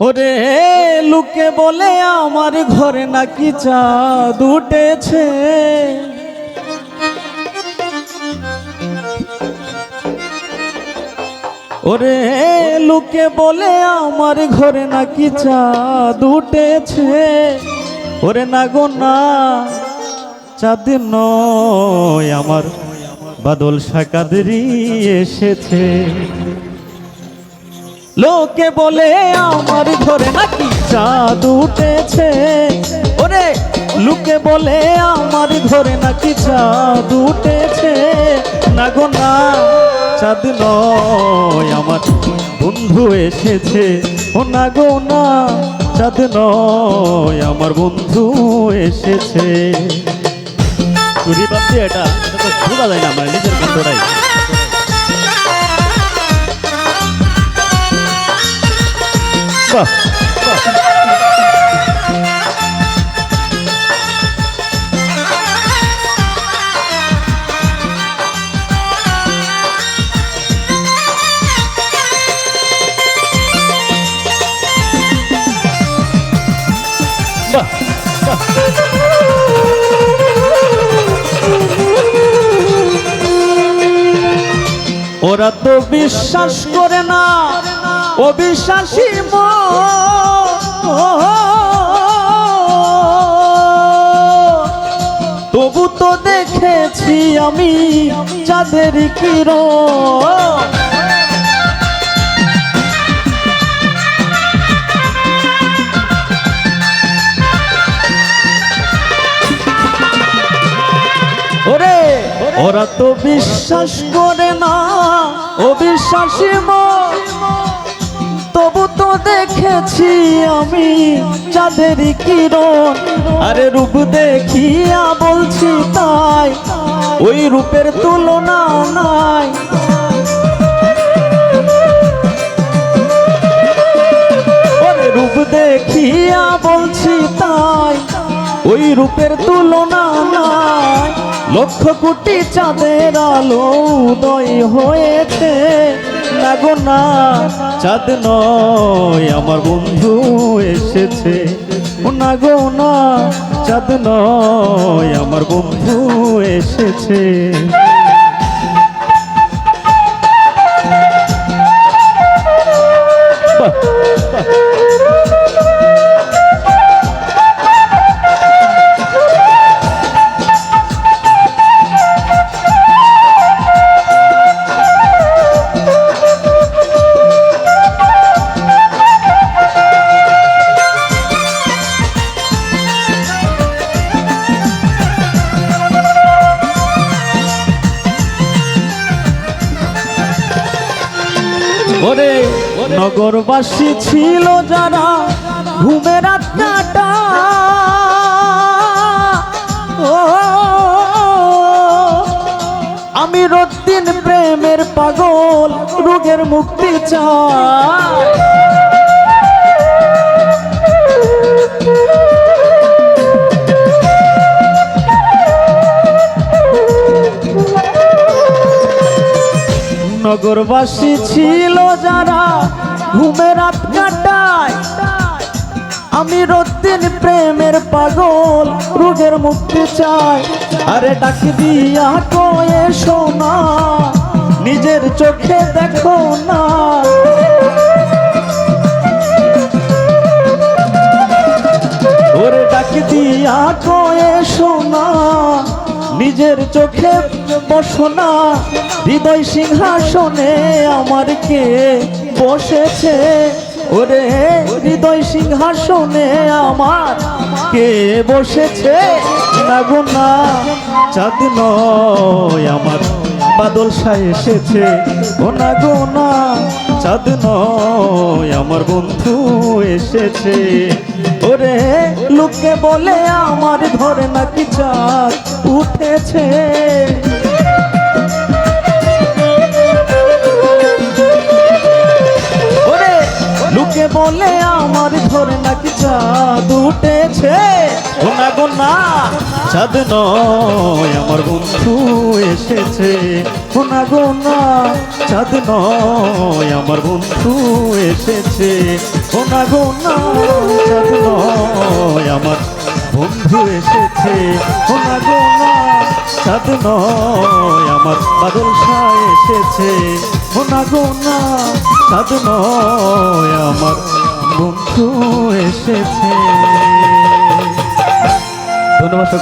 ওরে লোকে বলে আমার ঘরে নাকি চাঁদ উঠেছে, ওরে লোকে বলে আমার ঘরে নাকি চাঁদ উঠেছে। ওরে না গো না, চাঁদ নয় আমার বাদল শাকাদেরই এসেছে। লোকে বলে আমার ঘরে নাকি চাঁদ উঠেছে, ওরে লোকে বলে আমার ঘরে নাকি চাঁদ উঠেছে। না গো না, চাঁদ নয় আমার বন্ধু এসেছে। ও না গো না, চাঁদ নয় আমার বন্ধু এসেছে। চুরি বাপি এটা তো বোঝা যায় না, আমার নিজের বন্ধুরাই। বাহ ওরা তো বিশ্বাস করে না, অবিশ্বাসী তবু তো দেখেছি আমি চাঁদের কিরণ। ওরে ওরা তো বিশ্বাস করে না, অবিশ্বাসী তবু তো দেখেছি আমি চাঁদের কিরণ। আরে রূপ দেখিয়া বলছি তাই, ওই রূপের তুলনা নাই। ওরে রূপ দেখিয়া বলছি তাই, ওই রূপের তুলনা নাই। লক্ষ কোটি চাঁদের আলো উদয় হয়েছে। না গো না, চাঁদ নয় আমার বন্ধু এসেছে। ও না গো না, চাঁদ নয় আমার বন্ধু এসেছে। ওরে নগরবাসী ছিল যারা ঘুমে রাত কাটা, আমি রোজদিন প্রেমের পাগল রোগের মুক্তি চাই। নগরবাসী ছিল যারা ঘুমে রাত কাটায়, আমি রোজদিন প্রেমের পাগল রোগের মুক্তি চাই। আরে ডাক দিয়া কয়ে শোনা, নিজের চোখে দেখো না। ওরে ডাক দিয়া কয়ে শোনা, নিজের চোখে বসো না। হৃদয় সিংহাসনে আমার কে বসেছে, ওরে হৃদয় সিংহাসনে আমার কে বসেছে। না গো না, চাঁদ নয় আমার বাদল শাহ এসেছে। ও না গো না, চাঁদ নয় আমার বন্ধু এসেছে। ওরে লোকে বলে আমার ঘরে নাকি চাঁদ উঠেছে। লোকে লোকে বলে আমার ঘরে নাকি চাঁদ উঠেছে। ও না গো না, চাঁদ নয় আমার বন্ধু এসেছে। ও না গো না, চাঁদ নয় আমার বন্ধু এসেছে। ও না গো না, চাঁদ নয় আমার বন্ধু এসেছে। ও না গো না, চাঁদ নয় আমার বাদল শাহ এসেছে। ও না গো না, চাঁদ নয় আমার বন্ধু এসেছে। ধন্যবাদ।